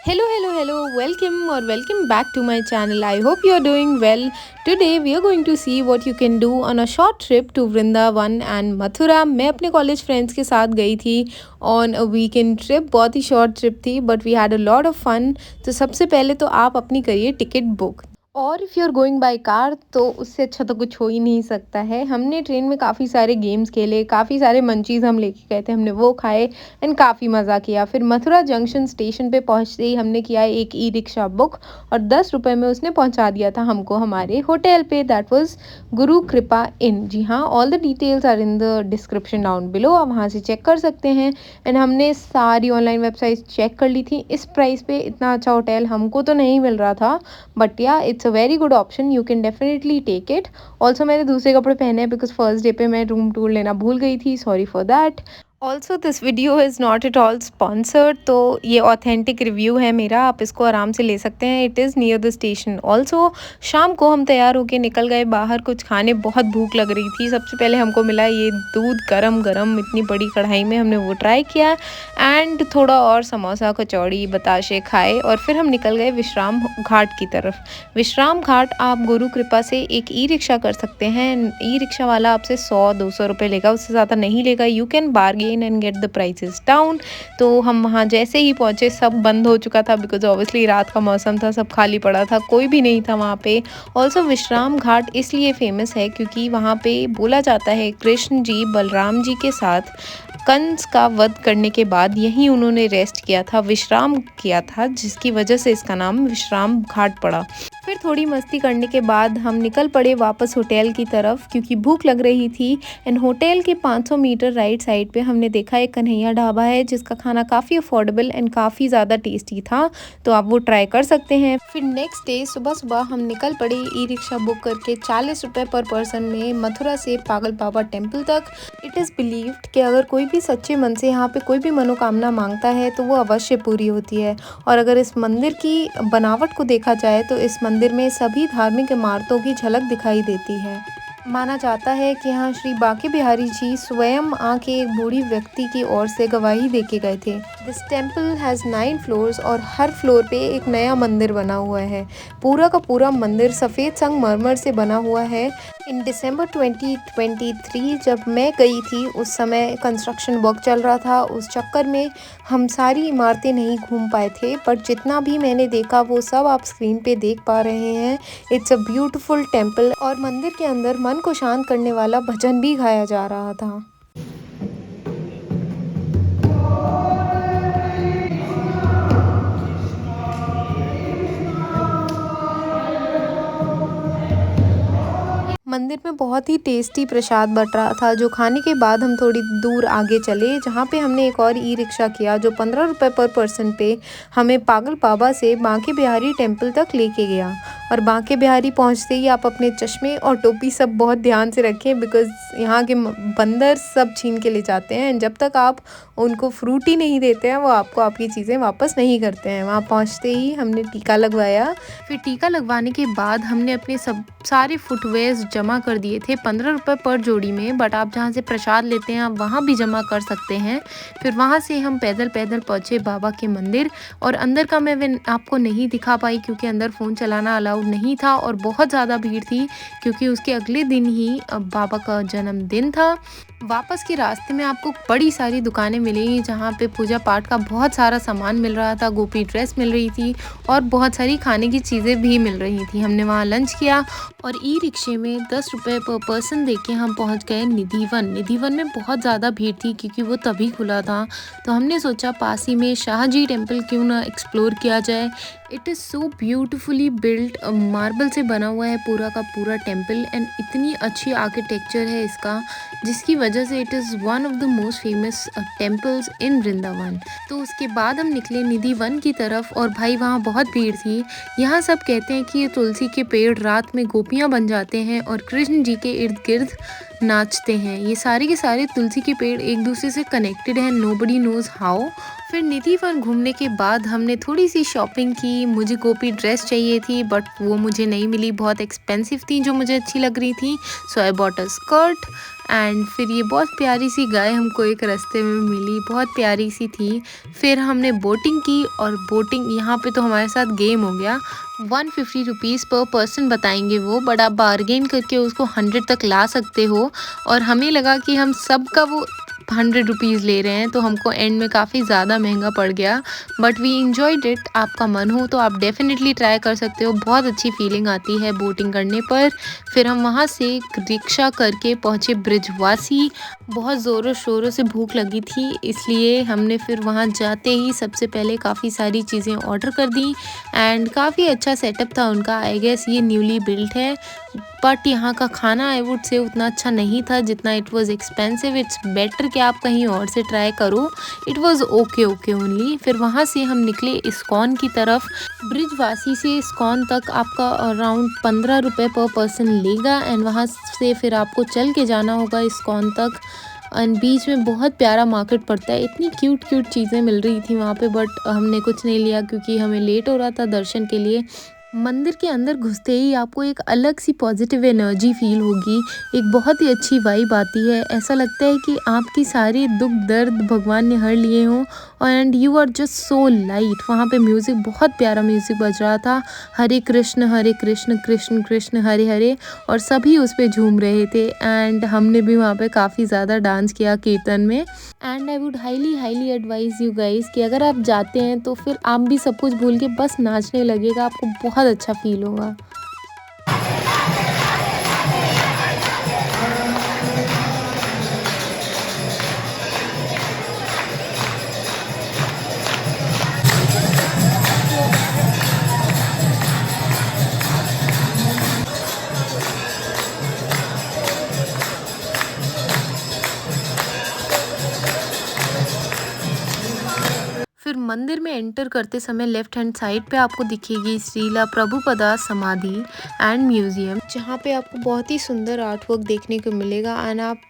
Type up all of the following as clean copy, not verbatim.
Hello, welcome back to my channel. I hope you are doing well. Today we are going to see what you can do on a short trip to Vrindavan and Mathura. मैं अपने college friends के साथ गई थी on a weekend trip. बहुत ही short trip थी but we had a lot of fun. तो सबसे पहले तो आप अपनी करिए टिकट बुक. और if you are going by car तो उससे अच्छा तो कुछ हो ही नहीं सकता है. हमने ट्रेन में काफ़ी सारे गेम्स खेले, काफ़ी सारे मंचीज़ हम लेके गए थे, हमने वो खाए एंड काफ़ी मज़ा किया. फिर मथुरा जंक्शन स्टेशन पे पहुँचते ही हमने किया एक ई रिक्शा बुक और 10 रुपये में उसने पहुँचा दिया था हमको हमारे होटल पे. दैट वाज गुरु कृपा इन. जी हाँ, all the details are in the description down below, आप वहाँ से चेक कर सकते हैं. एंड हमने सारी ऑनलाइन वेबसाइट चेक कर ली थी. इस प्राइस पे इतना अच्छा होटल हमको तो नहीं मिल रहा था but yeah it's a very good option. You can definitely take it. Also मैंने दूसरे कपड़े पहने हैं बिकॉज फर्स्ट डे पे मैं रूम टूर लेना भूल गई थी. Sorry for that. Also this video is not at all sponsored. तो ये ऑथेंटिक रिव्यू है मेरा, आप इसको आराम से ले सकते हैं. It is near the station. Also शाम को हम तैयार होके निकल गए बाहर कुछ खाने. बहुत भूख लग रही थी. सबसे पहले हमको मिला ये दूध गरम गरम इतनी बड़ी कढ़ाई में, हमने वो ट्राई किया एंड थोड़ा और समोसा कचौड़ी बताशे खाए और फिर हम निकल गए विश्राम घाट की तरफ. विश्राम घाट आप गुरु कृपा से एक ई रिक्शा कर सकते हैं. ई रिक्शा वाला आपसे 100-200 रुपये लेगा, उससे ज़्यादा नहीं लेगा. You can bargain and get the prices down. तो हम वहाँ जैसे ही पहुँचे सब बंद हो चुका था बिकॉज ऑब्वियसली रात का मौसम था, सब खाली पड़ा था, कोई भी नहीं था वहाँ पे. ऑल्सो विश्राम घाट इसलिए फेमस है क्योंकि वहाँ पे बोला जाता है कृष्ण जी बलराम जी के साथ कंस का वध करने के बाद यहीं उन्होंने रेस्ट किया था, विश्राम किया था, जिसकी वजह से इसका नाम विश्राम घाट पड़ा. फिर थोड़ी मस्ती करने के बाद हम निकल पड़े वापस होटल की तरफ क्योंकि भूख लग रही थी. एंड होटल के 500 मीटर राइट साइड पे हमने देखा एक कन्हैया ढाबा है जिसका खाना काफ़ी अफोर्डेबल एंड काफ़ी ज़्यादा टेस्टी था, तो आप वो ट्राई कर सकते हैं. फिर नेक्स्ट डे सुबह सुबह हम निकल पड़े ई रिक्शा बुक करके 40 रुपये पर पर्सन में मथुरा से पागल बाबा टेम्पल तक. इट इज़ बिलीव्ड कि अगर कोई भी सच्चे मन से यहाँ पे कोई भी मनोकामना मांगता है तो वो अवश्य पूरी होती है. और अगर इस मंदिर की बनावट को देखा जाए तो इस मंदिर में सभी धार्मिक इमारतों की झलक दिखाई देती है. माना जाता है कि यहाँ श्री बांके बिहारी जी स्वयं आके एक बूढ़ी व्यक्ति की ओर से गवाही देके गए थे. दिस टेम्पल हैज़ 9 फ्लोर्स और हर फ्लोर पे एक नया मंदिर बना हुआ है. पूरा का पूरा मंदिर सफ़ेद संगमरमर से बना हुआ है. इन दिसंबर 2023 जब मैं गई थी उस समय कंस्ट्रक्शन वर्क चल रहा था. उस चक्कर में हम सारी इमारतें नहीं घूम पाए थे बट जितना भी मैंने देखा वो सब आप स्क्रीन पे देख पा रहे हैं. इट्स अ ब्यूटीफुल टेम्पल और मंदिर के अंदर मन को शांत करने वाला भजन भी गाया जा रहा था. मंदिर में बहुत ही टेस्टी प्रसाद बट रहा था जो खाने के बाद हम थोड़ी दूर आगे चले जहाँ पे हमने एक और ई रिक्शा किया जो 15 रुपये पर पर्सन पे हमें पागल बाबा से बांके बिहारी टेम्पल तक लेके गया. और बांके बिहारी पहुँचते ही आप अपने चश्मे और टोपी सब बहुत ध्यान से रखें बिकॉज़ यहाँ के बंदर सब छीन के ले जाते हैं एंड जब तक आप उनको फ्रूट ही नहीं देते हैं वो आपको आपकी चीज़ें वापस नहीं करते हैं. वहाँ पहुँचते ही हमने टीका लगवाया. फिर टीका लगवाने के बाद हमने अपने सब सारे फुटवेयर्स जमा कर दिए थे 15 रुपये पर जोड़ी में. बट आप जहाँ से प्रसाद लेते हैं आप वहाँ भी जमा कर सकते हैं. फिर वहाँ से हम पैदल पैदल पहुँचे बाबा के मंदिर और अंदर का मैं आपको नहीं दिखा पाई क्योंकि अंदर फ़ोन चलाना अलाउड नहीं था और बहुत ज़्यादा भीड़ थी क्योंकि उसके अगले दिन ही बाबा का जन्मदिन था. वापस के रास्ते में आपको बड़ी सारी दुकानें मिलेंगी जहाँ पे पूजा पाठ का बहुत सारा सामान मिल रहा था. गोपी ड्रेस मिल रही थी और बहुत सारी खाने की चीज़ें भी मिल रही थी. हमने वहाँ लंच किया और ई रिक्शे में 10 रुपये पर पर्सन देके हम पहुँच गए निधिवन. निधिवन में बहुत ज़्यादा भीड़ थी क्योंकि वो तभी खुला था, तो हमने सोचा पास ही में शाहजी टेम्पल क्यों ना एक्सप्लोर किया जाए. It is so beautifully built, marble से बना हुआ है पूरा का पूरा टेम्पल एंड इतनी अच्छी आर्किटेक्चर है इसका जिसकी वजह से it is one of the most famous temples in Vrindavan. तो उसके बाद हम निकले निधिवन की तरफ और भाई वहाँ बहुत भीड़ थी. यहाँ सब कहते हैं कि ये तुलसी के पेड़ रात में गोपियाँ बन जाते हैं और कृष्ण जी के इर्द गिर्द नाचते हैं. ये सारे के सारे तुलसी के पेड़ एक दूसरे से कनेक्टेड हैं, नोबडी नोज़ हाउ. फिर निधि वन घूमने के बाद हमने थोड़ी सी शॉपिंग की। मुझे गोपी ड्रेस चाहिए थी बट वो मुझे नहीं मिली, बहुत एक्सपेंसिव थी जो मुझे अच्छी लग रही थी। So I bought a skirt and फिर ये बहुत प्यारी सी गाय हमको एक रास्ते में मिली, बहुत प्यारी सी थी। फिर हमने बोटिंग की और बोटिंग यहाँ पे तो हमारे साथ गेम हो गया। 150 रुपीज़ पर पर्सन बताएंगे वो, बट आप बार्गेन करके उसको 100 तक ला सकते हो। और हमें लगा कि हम सबका वो 100 रुपीज़ ले रहे हैं तो हमको एंड में काफ़ी ज़्यादा महंगा पड़ गया, बट वी इंजॉयड इट। आपका मन हो तो आप डेफिनेटली ट्राई कर सकते हो, बहुत अच्छी फीलिंग आती है बोटिंग करने पर। फिर हम वहाँ से रिक्शा करके पहुँचे ब्रिजवासी। बहुत ज़ोरों शोरों से भूख लगी थी, इसलिए हमने फिर वहाँ जाते ही सबसे पहले काफ़ी सारी चीज़ें ऑर्डर कर दी एंड काफ़ी अच्छा सेटअप था उनका। आई गेस ये न्यूली बिल्ट है, बट यहाँ का खाना आई वुड से उतना अच्छा नहीं था जितना it was expensive. It's better कि आप कहीं और से ट्राई करो। It was okay okay only. फिर वहाँ से हम निकले इस्कॉन की तरफ। ब्रिजवासी से इस्कॉन तक आपका अराउंड 15 रुपये पर पर्सन लेगा एंड वहाँ से फिर आपको चल के जाना होगा इस्कॉन तक। एंड बीच में बहुत प्यारा मार्केट पड़ता है, इतनी क्यूट क्यूट चीज़ें मिल रही थी वहाँ पे, बट हमने कुछ नहीं लिया क्योंकि हमें लेट हो रहा था दर्शन के लिए। मंदिर के अंदर घुसते ही आपको एक अलग सी पॉजिटिव एनर्जी फील होगी, एक बहुत ही अच्छी वाइब आती है। ऐसा लगता है कि आपकी सारी दुख दर्द भगवान ने हर लिए हों and you are just so light. वहाँ पे म्यूज़िक, बहुत प्यारा म्यूज़िक बज रहा था, हरे कृष्ण कृष्ण कृष्ण हरे हरे, और सभी उस पे झूम रहे थे एंड हमने भी वहाँ पे काफ़ी ज़्यादा डांस किया कीर्तन में। And I would highly highly advise you guys कि अगर आप जाते हैं तो फिर आप भी सब कुछ भूल के बस नाचने लगेगा, आपको बहुत अच्छा फील होगा। फिर मंदिर में एंटर करते समय लेफ्ट हैंड साइड पे आपको दिखेगी श्रीला प्रभुपदा समाधि एंड म्यूजियम, जहाँ पे आपको बहुत ही सुंदर आर्ट वर्क देखने को मिलेगा एंड आप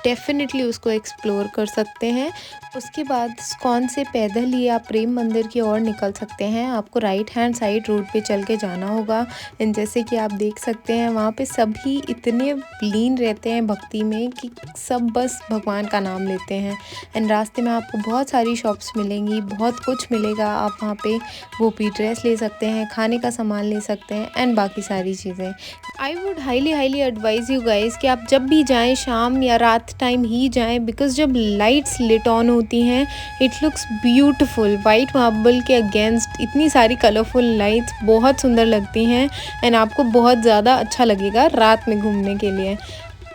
डेफिनेटली उसको एक्सप्लोर कर सकते हैं। उसके बाद इस्कॉन से पैदल ही आप प्रेम मंदिर की ओर निकल सकते हैं। आपको राइट हैंड साइड रोड पे चल के जाना होगा एंड जैसे कि आप देख सकते हैं वहाँ पे सभी इतने लीन रहते हैं भक्ति में कि सब बस भगवान का नाम लेते हैं। एंड रास्ते में आपको बहुत सारी शॉप्स मिलेंगी, बहुत कुछ मिलेगा। आप वहाँ पे गोपी ड्रेस ले सकते हैं, खाने का सामान ले सकते हैं एंड बाकी सारी चीज़ें। I would highly highly advise you guys कि आप जब भी जाएं शाम या रात टाइम ही जाएं, बिकॉज़ जब लाइट्स लिट ऑन होती हैं it looks beautiful. White marble के अगेंस्ट इतनी सारी कलरफुल लाइट्स बहुत सुंदर लगती हैं एंड आपको बहुत ज़्यादा अच्छा लगेगा रात में घूमने के लिए।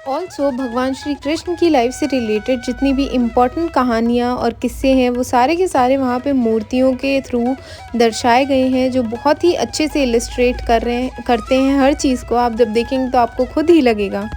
ऑल्सो भगवान श्री कृष्ण की लाइफ से रिलेटेड जितनी भी इम्पॉर्टेंट कहानियाँ और किस्से हैं वो सारे के सारे वहाँ पे मूर्तियों के थ्रू दर्शाए गए हैं, जो बहुत ही अच्छे से इलिस्ट्रेट करते हैं हर चीज़ को। आप जब देखेंगे तो आपको खुद ही लगेगा।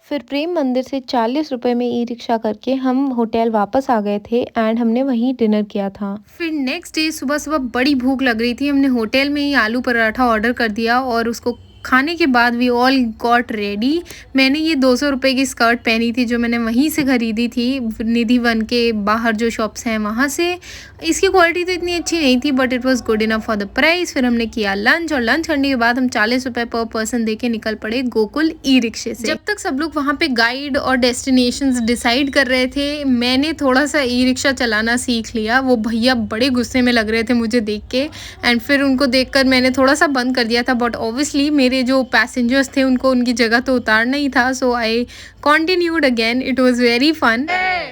फिर प्रेम मंदिर से 40 रुपए में ई रिक्शा करके हम होटल वापस आ गए थे एंड हमने वहीं डिनर किया था। फिर नेक्स्ट डे सुबह सुबह बड़ी भूख लग रही थी, हमने होटल में ही आलू पराठा ऑर्डर कर दिया और उसको खाने के बाद वी ऑल गॉट रेडी। मैंने ये 200 रुपये की स्कर्ट पहनी थी जो मैंने वहीं से ख़रीदी थी, निधि वन के बाहर जो शॉप्स हैं वहाँ से। इसकी क्वालिटी तो इतनी अच्छी नहीं थी but it was good enough for the price. फिर हमने किया लंच और लंच करने के बाद हम 40 रुपये पर पर्सन दे के निकल पड़े गोकुल ई रिक्शे से। जब तक सब लोग वहाँ पे गाइड और डेस्टिनेशंस डिसाइड कर रहे थे, मैंने थोड़ा सा ई रिक्शा चलाना सीख लिया। वो भैया बड़े गुस्से में लग रहे थे मुझे देख के एंड फिर उनको देखकर मैंने थोड़ा सा बंद कर दिया था, बट ऑब्वियसली मेरे जो पैसेंजर्स थे उनको उनकी जगह तो उतारना ही था, so I continued again. It was very fun.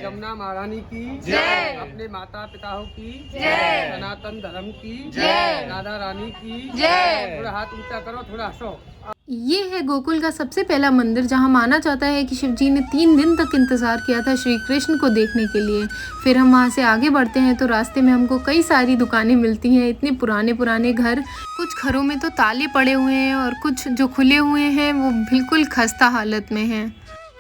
Yamuna महारानी की जय, अपने माता पिताओं की जय, सनातन धर्म की जय, राधा रानी की जय। थोड़ा हाथ ऊंचा करो, थोड़ा हंसो। ये है गोकुल का सबसे पहला मंदिर जहाँ माना जाता है कि शिव जी ने 3 दिन तक इंतज़ार किया था श्री कृष्ण को देखने के लिए। फिर हम वहाँ से आगे बढ़ते हैं तो रास्ते में हमको कई सारी दुकानें मिलती हैं। इतने पुराने पुराने घर, कुछ घरों में तो ताले पड़े हुए हैं और कुछ जो खुले हुए हैं वो बिल्कुल खस्ता हालत में हैं।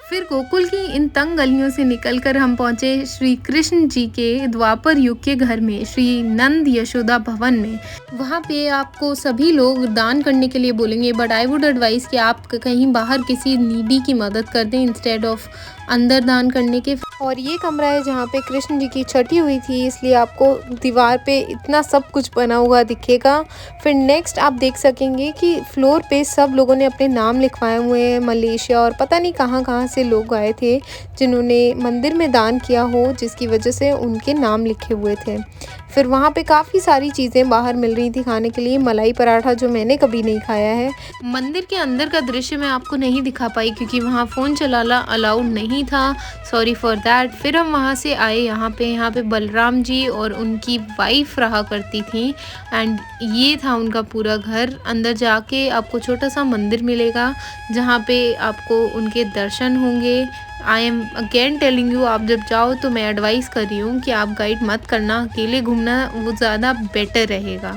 फिर गोकुल की इन तंग गलियों से निकलकर हम पहुंचे श्री कृष्ण जी के द्वापर युग के घर में, श्री नंद यशोदा भवन में। वहाँ पे आपको सभी लोग दान करने के लिए बोलेंगे, बट आई वुड एडवाइस कि आप कहीं बाहर किसी नीडी की मदद कर दें इंस्टेड ऑफ अंदर दान करने के। और ये कमरा है जहाँ पे कृष्ण जी की छठी हुई थी, इसलिए आपको दीवार पे इतना सब कुछ बना हुआ दिखेगा। फिर नेक्स्ट आप देख सकेंगे कि फ्लोर पे सब लोगों ने अपने नाम लिखवाए हुए हैं। मलेशिया और पता नहीं कहाँ कहाँ से लोग आए थे जिन्होंने मंदिर में दान किया हो, जिसकी वजह से उनके नाम लिखे हुए थे। फिर वहाँ पे काफ़ी सारी चीज़ें बाहर मिल रही थी खाने के लिए। मलाई पराठा जो मैंने कभी नहीं खाया है। मंदिर के अंदर का दृश्य मैं आपको नहीं दिखा पाई क्योंकि वहाँ फ़ोन चलाना अलाउड नहीं था, सॉरी फॉर दैट। फिर हम वहाँ से आए यहाँ पे बलराम जी और उनकी वाइफ रहा करती थी एंड ये था उनका पूरा घर। अंदर जाके आपको छोटा सा मंदिर मिलेगा जहाँ पे आपको उनके दर्शन होंगे। I am again telling you, आप जब जाओ तो मैं एडवाइस कर रही हूँ कि आप गाइड मत करना, अकेले घूमना वो ज़्यादा बेटर रहेगा।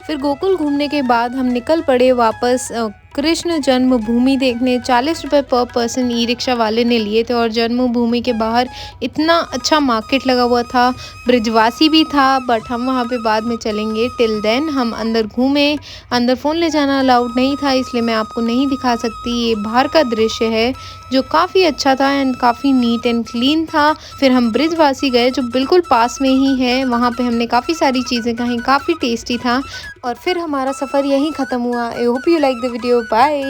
फिर गोकुल घूमने के बाद हम निकल पड़े वापस कृष्ण जन्मभूमि देखने। 40 रुपये पर पर्सन ई रिक्शा वाले ने लिए थे और जन्मभूमि के बाहर इतना अच्छा मार्केट लगा हुआ था, ब्रिजवासी भी था, बट हम वहाँ पे बाद में चलेंगे। टिल देन हम अंदर घूमे। अंदर फ़ोन ले जाना अलाउड नहीं था इसलिए मैं आपको नहीं दिखा सकती। ये बाहर का दृश्य है जो काफ़ी अच्छा था एंड काफ़ी नीट एंड क्लीन था। फिर हम ब्रिजवासी गए जो बिल्कुल पास में ही है, वहाँ पे हमने काफ़ी सारी चीज़ें खाई, काफ़ी टेस्टी था। और फिर हमारा सफ़र यहीं ख़त्म हुआ। I hope you like the video. Bye.